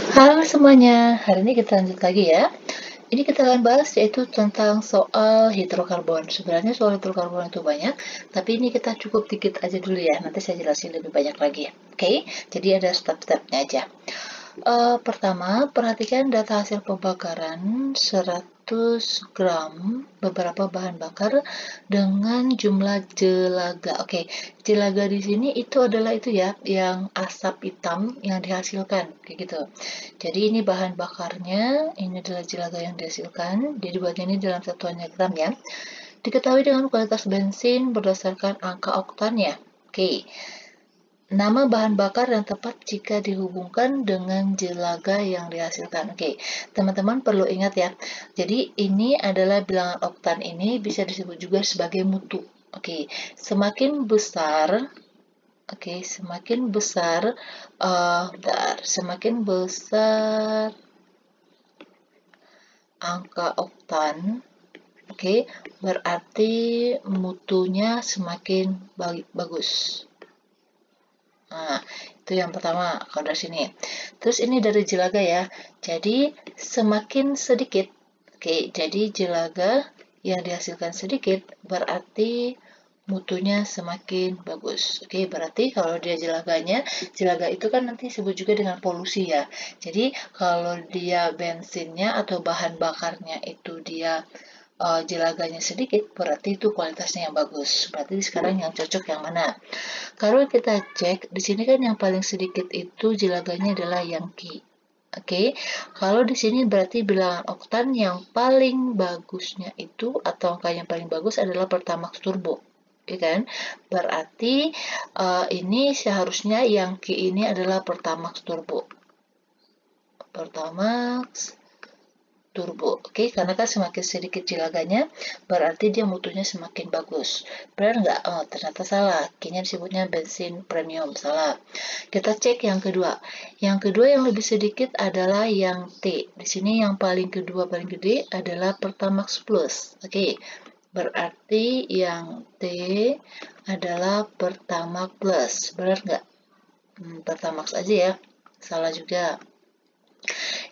Halo semuanya, hari ini kita lanjut lagi ya. Ini kita akan bahas yaitu tentang soal hidrokarbon. Sebenarnya soal hidrokarbon itu banyak, tapi ini kita cukup dikit aja dulu ya. Nanti saya jelasin lebih banyak lagi. Oke, jadi ada step-stepnya aja. Pertama, perhatikan data hasil pembakaran 100 gram beberapa bahan bakar dengan jumlah jelaga. Oke, jelaga di sini itu adalah itu ya, yang asap hitam yang dihasilkan, kayak gitu. Jadi ini bahan bakarnya, ini adalah jelaga yang dihasilkan. Dibuatnya ini dalam satuannya gram ya. Diketahui dengan kualitas bensin berdasarkan angka oktannya. Oke, nama bahan bakar yang tepat jika dihubungkan dengan jelaga yang dihasilkan. Oke, teman-teman perlu ingat ya. Jadi ini adalah bilangan oktan ini bisa disebut juga sebagai mutu. Oke, semakin besar, semakin besar, semakin besar angka oktan, berarti mutunya semakin bagus. Nah, itu yang pertama, kalau dari sini. Terus ini dari jelaga ya. Jadi, semakin sedikit. Jadi jelaga yang dihasilkan sedikit berarti mutunya semakin bagus. Berarti kalau dia jelaga itu kan nanti disebut juga dengan polusi ya. Jadi, kalau dia bensinnya atau bahan bakarnya itu dia jelaganya sedikit, berarti itu kualitasnya yang bagus. Berarti sekarang yang cocok yang mana? Kalau kita cek, di sini kan yang paling sedikit itu jelaganya adalah yang Q. Kalau di sini berarti bilangan oktan yang paling bagusnya itu atau angka yang paling bagus adalah Pertamax Turbo. Kan? Berarti ini seharusnya yang Q ini adalah Pertamax Turbo. Pertamax Turbo, karena kan semakin sedikit jelaganya, berarti dia mutunya semakin bagus. Benar nggak? Oh, ternyata salah. Kayaknya disebutnya bensin premium, salah. Kita cek yang kedua. Yang kedua yang lebih sedikit adalah yang T. Di sini yang paling kedua paling gede adalah Pertamax Plus. Berarti yang T adalah Pertamax Plus. Benar nggak? Pertamax aja ya. Salah juga.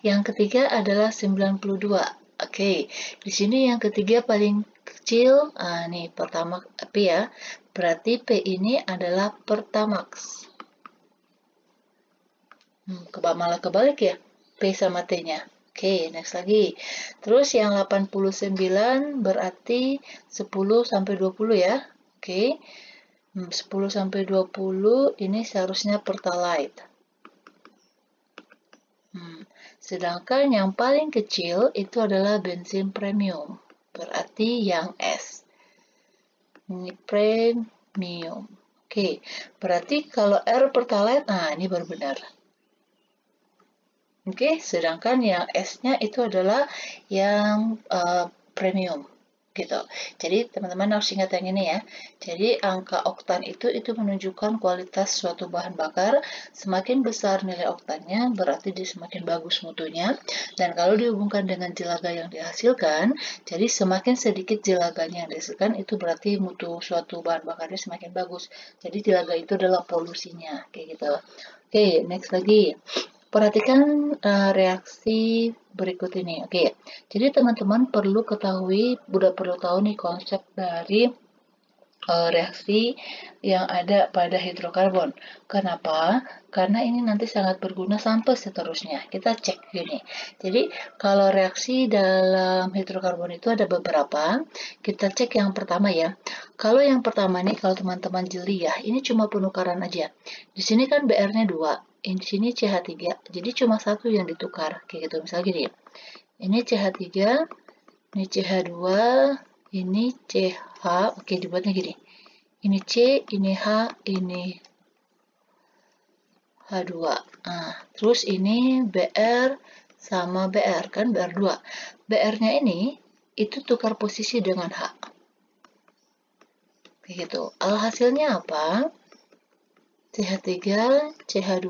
Yang ketiga adalah 92. Di sini yang ketiga paling kecil, nih pertama P ya. Berarti P ini adalah Pertamax. Malah kebalik ya, P sama T-nya. Next lagi. Terus yang 89 berarti 10 sampai 20 ya. 10 sampai 20 ini seharusnya Pertalite. Sedangkan yang paling kecil itu adalah bensin premium. Berarti yang S. Ini premium. Berarti kalau R Pertalite, nah ini baru benar. Sedangkan yang S-nya itu adalah yang premium. Jadi teman-teman harus ingat yang ini ya. Jadi angka oktan itu menunjukkan kualitas suatu bahan bakar. Semakin besar nilai oktannya berarti dia semakin bagus mutunya. Dan kalau dihubungkan dengan jelaga yang dihasilkan, jadi semakin sedikit jelaganya yang dihasilkan itu berarti mutu suatu bahan bakarnya semakin bagus. Jadi jelaga itu adalah polusinya, kayak gitu. Next lagi. Perhatikan reaksi berikut ini. Jadi teman-teman perlu tahu nih konsep dari reaksi yang ada pada hidrokarbon. Kenapa? Karena ini nanti sangat berguna sampai seterusnya. Kita cek gini. Jadi kalau reaksi dalam hidrokarbon itu ada beberapa. Kita cek yang pertama ya. Kalau yang pertama nih, kalau teman-teman jeli ya, ini cuma penukaran aja. Di sini kan Br-nya 2. Di sini CH3. Jadi cuma satu yang ditukar. Kayak gitu. Misalnya gini. Ini CH3, ini CH2, ini CH, dibuatnya gini. Ini C, ini H, ini H2. Nah, terus ini Br sama Br, kan Br2. Br-nya ini, itu tukar posisi dengan H. Kayak gitu. Alhasilnya apa? CH3, CH2,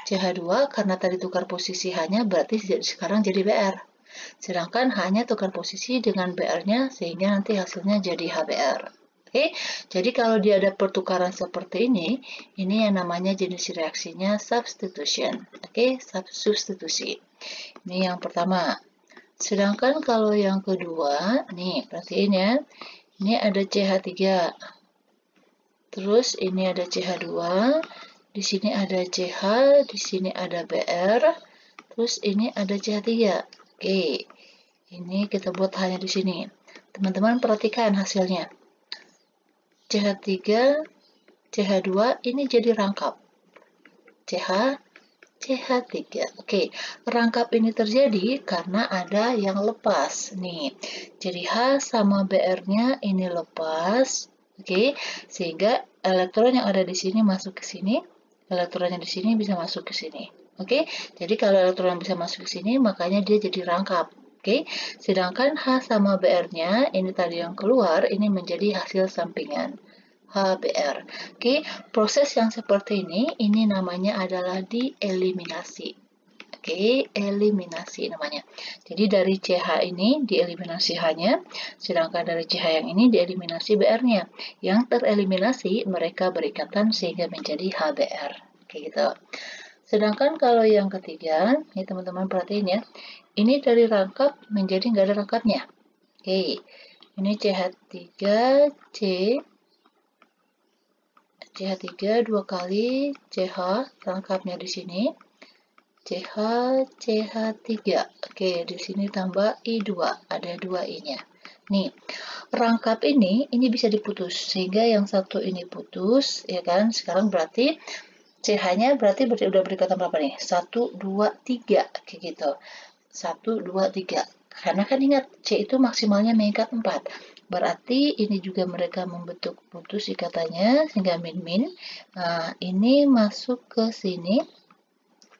CH2, karena tadi tukar posisi H-nya, berarti sekarang jadi Br. Sedangkan H-nya tukar posisi dengan Br-nya, sehingga nanti hasilnya jadi HBr. Oke, jadi kalau dia ada pertukaran seperti ini yang namanya jenis reaksinya substitution. Oke, substitusi. Ini yang pertama. Sedangkan kalau yang kedua, nih perhatiin ya, ini ada CH3. Terus ini ada CH2, di sini ada CH, di sini ada Br, terus ini ada CH3. Oke, ini kita buat hanya di sini. Teman-teman perhatikan hasilnya. CH3, CH2 ini jadi rangkap. CH3. Oke, rangkap ini terjadi karena ada yang lepas. Nih, jadi H sama Br-nya ini lepas. Oke, sehingga elektron yang ada di sini masuk ke sini, elektron yang di sini bisa masuk ke sini. Oke, jadi kalau elektron bisa masuk ke sini, makanya dia jadi rangkap. Oke, sedangkan H sama Br-nya ini tadi yang keluar, ini menjadi hasil sampingan. HBr. Oke, proses yang seperti ini namanya adalah dieliminasi. Oke, eliminasi namanya. Jadi dari CH ini dieliminasi H-nya, sedangkan dari CH yang ini dieliminasi Br-nya. Yang tereliminasi mereka berikatan sehingga menjadi HBr. Oke, gitu. Sedangkan kalau yang ketiga, ini teman-teman perhatiin ya, ini dari rangkap menjadi nggak ada rangkapnya. Oke, ini CH3C CH3 dua kali CH, rangkapnya di sini. CH, CH3. Oke, di sini tambah I2, ada 2 I-nya. Nih, rangkap ini bisa diputus, sehingga yang satu ini putus, ya kan? Sekarang berarti CH-nya berarti udah berikatan berapa nih? 1, 2, 3, kayak gitu. 1, 2, 3. Karena kan ingat, C itu maksimalnya mengikat 4. Berarti ini juga mereka membentuk putus ikatannya sehingga min-min. Nah, ini masuk ke sini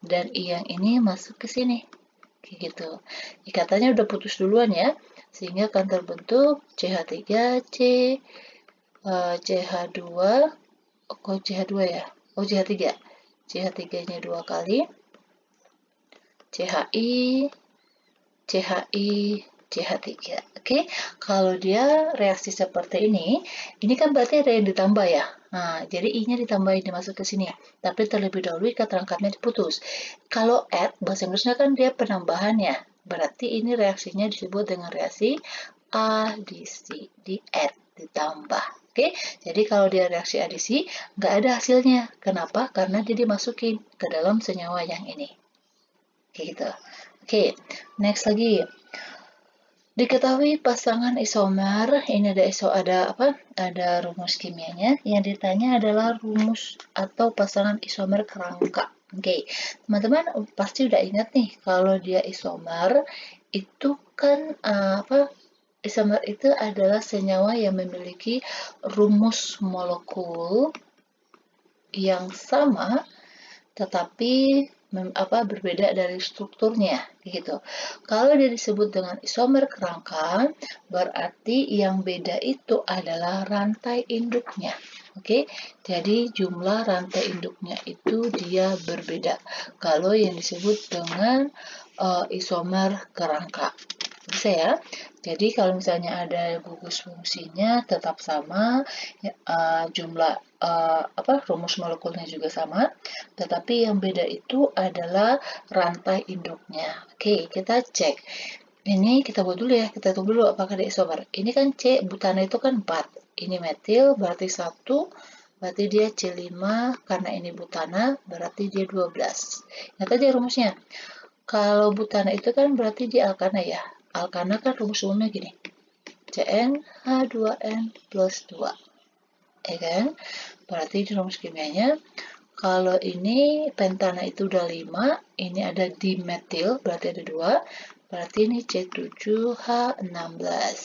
dan yang ini masuk ke sini. Kayak gitu. Ikatannya udah putus duluan ya, sehingga akan terbentuk CH3C, CH2, kok CH2 ya? Oh, CH3. CH3-nya 2 kali, CHI, CHI, CH3. Oke, kalau dia reaksi seperti ini kan berarti ada yang ditambah ya. Nah, jadi I-nya ditambahin dimasuk ke sini. Tapi terlebih dahulu ikat rangkapnya diputus. Kalau add, bahasa Inggrisnya kan dia penambahan ya. Berarti ini reaksinya disebut dengan reaksi adisi, di add, ditambah. Oke, jadi kalau dia reaksi adisi, nggak ada hasilnya. Kenapa? Karena dia dimasukin ke dalam senyawa yang ini. Oke, gitu. Oke, next lagi. Diketahui pasangan isomer, ini ada rumus kimianya. Yang ditanya adalah rumus atau pasangan isomer kerangka. Oke, teman-teman pasti udah ingat nih kalau dia isomer itu kan isomer itu adalah senyawa yang memiliki rumus molekul yang sama tetapi berbeda dari strukturnya gitu. Kalau dia disebut dengan isomer kerangka, berarti yang beda itu adalah rantai induknya. Oke, jadi jumlah rantai induknya itu dia berbeda. Kalau yang disebut dengan isomer kerangka. Bisa ya. Jadi kalau misalnya ada gugus fungsinya tetap sama, jumlah rumus molekulnya juga sama, tetapi yang beda itu adalah rantai induknya. Oke, kita cek. Ini kita buat dulu ya, kita tunggu dulu apakah dia isomer. Ini kan C, butana itu kan 4. Ini metil, berarti 1, berarti dia C5, karena ini butana, berarti dia 12. Lihat aja rumusnya. Kalau butana itu kan berarti dia alkana ya. Alkana kan rumus umumnya gini. CnH2n plus 2. Ya kan? Berarti di rumus kimianya, kalau ini pentana itu udah 5, ini ada dimetil, berarti ada 2, berarti ini C7H16.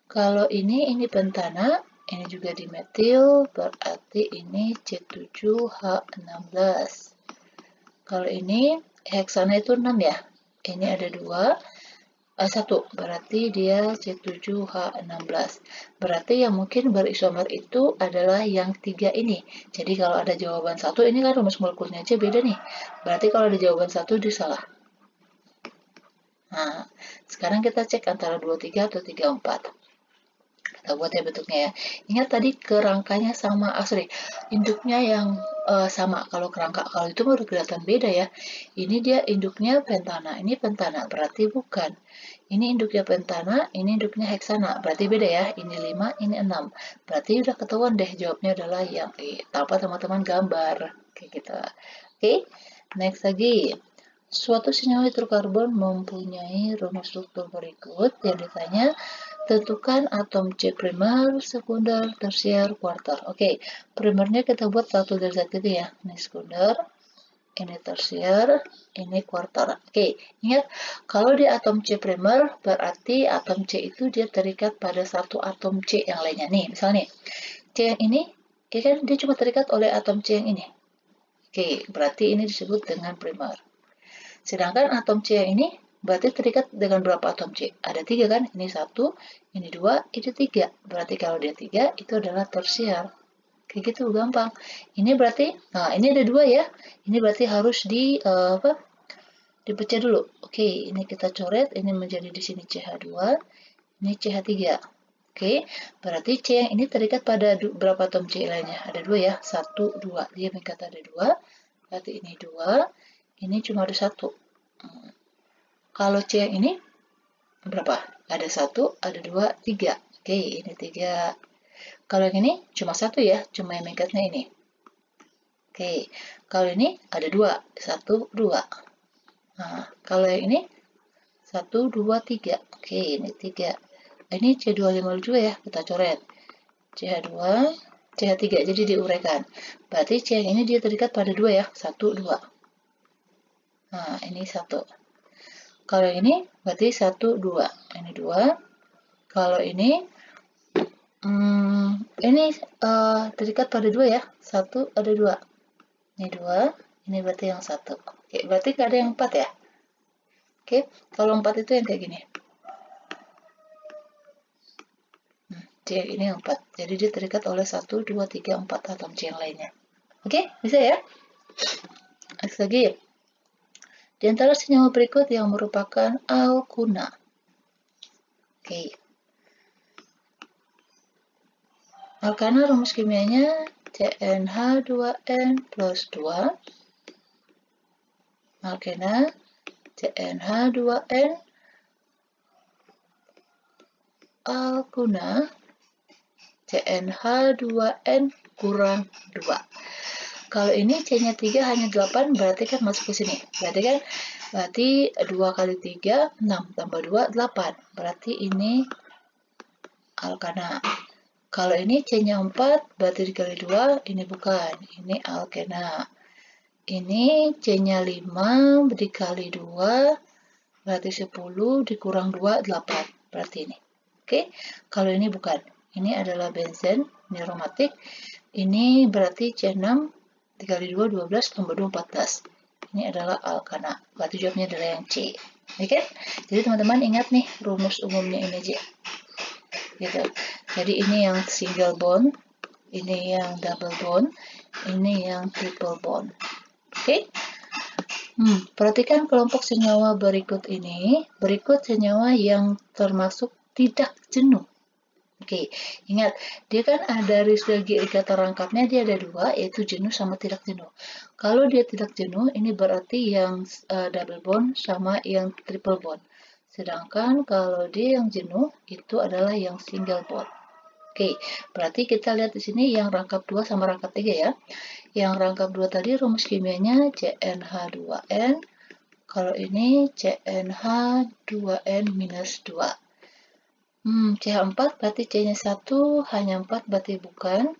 Kalau ini pentana, ini juga dimetil, berarti ini C7H16. Kalau ini heksana itu 6 ya, ini ada 2, 1, berarti dia C7H16. Berarti yang mungkin berisomer itu adalah yang 3 ini. Jadi kalau ada jawaban 1, ini kan rumus molekulnya aja beda nih. Berarti kalau ada jawaban 1, dia salah. Nah, sekarang kita cek antara 23 atau 34. Kita buat ya bentuknya ya. Ingat tadi kerangkanya sama, induknya yang sama. Kalau kerangka, kalau itu baru kelihatan beda ya. Ini dia induknya pentana, ini pentana, berarti bukan. Ini induknya pentana, ini induknya heksana, berarti beda ya. Ini 5, ini 6. Berarti udah ketahuan deh jawabnya adalah yang E. Tanpa teman-teman gambar. Kayak gitu. Oke, next lagi. Suatu senyawa hidrokarbon mempunyai rumus struktur berikut yang ditanya. Tentukan atom C primer, sekunder, tersier, kuarter. Oke, primernya kita buat satu dari zat itu ya. Ini sekunder, ini tersier, ini kuarter. Oke, ingat kalau di atom C primer berarti atom C itu dia terikat pada satu atom C yang lainnya. Nih, misalnya nih, C yang ini, ya kan dia cuma terikat oleh atom C yang ini. Oke, berarti ini disebut dengan primer. Sedangkan atom C yang ini berarti terikat dengan berapa atom C? Ada 3 kan? Ini 1, ini 2, ini 3. Berarti kalau dia 3, itu adalah tersier. Kayak gitu, gampang. Ini berarti, nah ini ada 2 ya. Ini berarti harus dipecah dulu. Oke, ini kita coret, ini menjadi di sini CH2, ini CH3. Oke, berarti C yang ini terikat pada berapa atom C lainnya? Ada 2 ya, 1, 2. Dia mengikat ada 2, berarti ini 2, ini cuma ada 1. Kalau C yang ini berapa? Ada 1, ada 2, 3. Oke, ini 3. Kalau yang ini cuma 1 ya, cuma yang mengikatnya ini. Oke, kalau ini ada 2, 1, 2. Nah, kalau yang ini 1, 2, 3. Oke, ini 3. Ini C252 ya, kita coret. CH2, CH3, jadi diuraikan. Berarti C yang ini dia terikat pada 2 ya, 1, 2. Nah, ini 1. Kalau ini berarti 1, 2. Ini 2. Kalau ini terikat pada 2 ya. 1 ada 2. Ini 2. Ini berarti yang 1. Oke, berarti nggak ada yang 4 ya. Oke, kalau 4 itu yang kayak gini. C ini yang 4. Jadi dia terikat oleh 1, 2, 3, 4 atom C yang lainnya. Oke, bisa ya? Next lagi. Di antara senyawa berikut yang merupakan alkuna. Oke. Alkana rumus kimianya CnH2n plus 2. Alkena CnH2n alkuna CnH2n kurang 2. Kalau ini C-nya 3 hanya 8, berarti kan masuk ke sini. Berarti 2 kali 3, 6. Tambah 2, 8. Berarti ini alkana. Kalau ini C-nya 4, berarti dikali 2, ini bukan. Ini alkena. Ini C-nya 5, dikali 2, berarti 10, dikurang 2, 8. Berarti ini. Oke, kalau ini bukan. Ini adalah benzen, ini aromatik. Ini berarti C6, dikali 2, 12, tambah 2, 14. Ini adalah alkana. Berarti jawabnya adalah yang C. Oke? Jadi teman-teman ingat nih, rumus umumnya ini aja. Gitu. Jadi ini yang single bond, ini yang double bond, ini yang triple bond. Oke? Perhatikan kelompok senyawa berikut ini. Berikut senyawa yang termasuk tidak jenuh. Oke, ingat, dia kan ada dari segi ikatan rangkapnya dia ada 2, yaitu jenuh sama tidak jenuh. Kalau dia tidak jenuh, ini berarti yang double bond sama yang triple bond. Sedangkan kalau dia yang jenuh, itu adalah yang single bond. Oke, berarti kita lihat di sini yang rangkap 2 sama rangkap 3 ya. Yang rangkap 2 tadi rumus kimianya CnH2n. Kalau ini CnH2n minus 2. CH4 berarti C-nya 1, hanya 4 berarti bukan.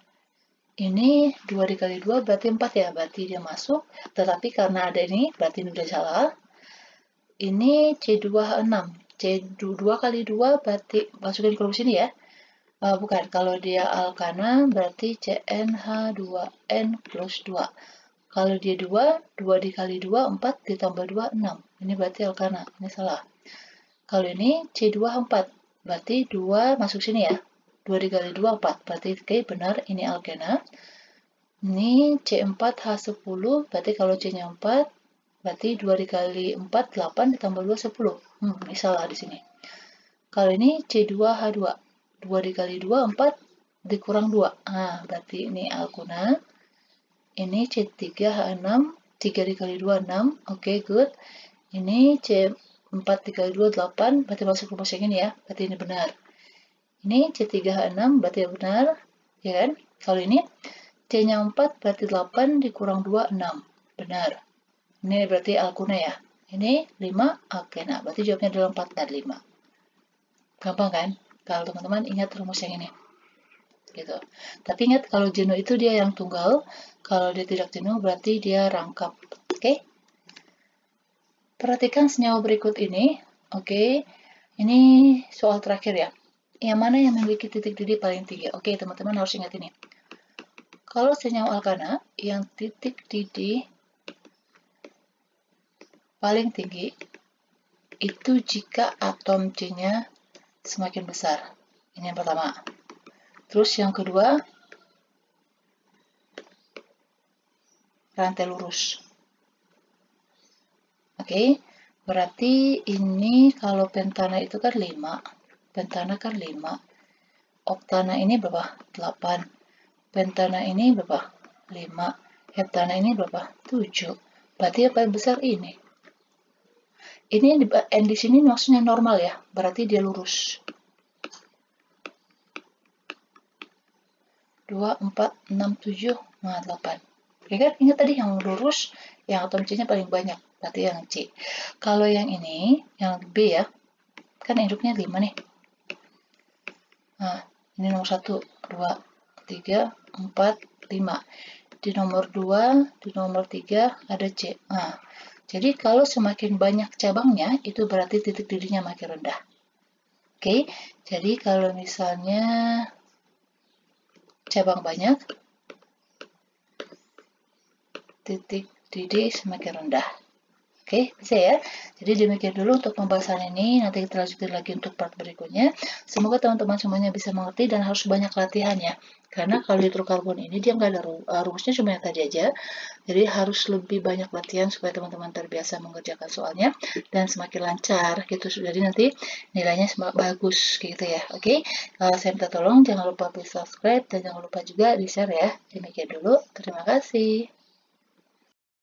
Ini 2 dikali 2 berarti 4 ya, berarti dia masuk. Tetapi karena ada ini, berarti ini udah salah. Ini C26. C2 kali 2 berarti masukin ke rumus ini ya. Bukan, kalau dia alkana berarti CnH2n plus 2. Kalau dia 2, 2 dikali 2, 4 ditambah 2, 6. Ini berarti alkana, ini salah. Kalau ini C24, berarti 2 masuk sini ya. 2 dikali 2, 4. Berarti benar, ini alkena. Ini C4H10, berarti kalau C-nya 4, berarti 2 dikali 4, 8 ditambah 2, 10. Ini salah di sini. Kalau ini C2H2. 2 dikali 2, 4 dikurang 2. Nah, berarti ini Alkuna. Ini C3H6, 3 dikali 2, 6. Oke, good. Ini C4 dikali 2, 8. Berarti masuk rumus yang ini ya. Berarti ini benar. Ini C3H6, berarti benar. Ya kan? Kalau ini C-nya 4, berarti 8 dikurang 2, 6. Benar. Ini berarti Alkuna ya. Ini 5, Alkena. Berarti jawabnya adalah 4 dan 5. Gampang kan? Kalau teman-teman ingat rumus yang ini. Gitu. Tapi ingat kalau jenuh itu dia yang tunggal, kalau dia tidak jenuh berarti dia rangkap. Oke? Perhatikan senyawa berikut ini. Oke. Ini soal terakhir ya. Yang mana yang memiliki titik didih paling tinggi? Oke, teman-teman harus ingat ini. Kalau senyawa alkana yang titik didih paling tinggi itu jika atom C-nya semakin besar. Ini yang pertama. Terus yang kedua, rantai lurus. Oke, berarti ini kalau pentana itu kan 5. Pentana kan 5. Oktana ini berapa? 8. Pentana ini berapa? 5. Heptana ini berapa? 7. Berarti yang paling besar ini. Ini di sini maksudnya normal ya, berarti dia lurus. 2, 4, 6, 7, 8. Ya kan? Ingat tadi yang lurus, yang atom C-nya paling banyak, berarti yang C. Kalau yang ini, yang B ya, kan induknya 5 nih. Nah, ini nomor 1, 2, 3, 4, 5. Di nomor 2, di nomor 3 ada C. Nah, jadi kalau semakin banyak cabangnya, itu berarti titik didihnya makin rendah. Oke, jadi kalau misalnya cabang banyak, titik didih semakin rendah. Oke, bisa ya. Jadi demikian dulu untuk pembahasan ini. Nanti kita lanjutin lagi untuk part berikutnya. Semoga teman-teman semuanya bisa mengerti dan harus banyak latihan ya. Karena kalau hidrokarbon ini dia nggak ada rumusnya, cuma yang tadi aja. Jadi harus lebih banyak latihan supaya teman-teman terbiasa mengerjakan soalnya dan semakin lancar gitu. Jadi nanti nilainya semakin bagus gitu ya. Oke, saya minta tolong jangan lupa subscribe dan jangan lupa juga di share ya. Demikian dulu. Terima kasih.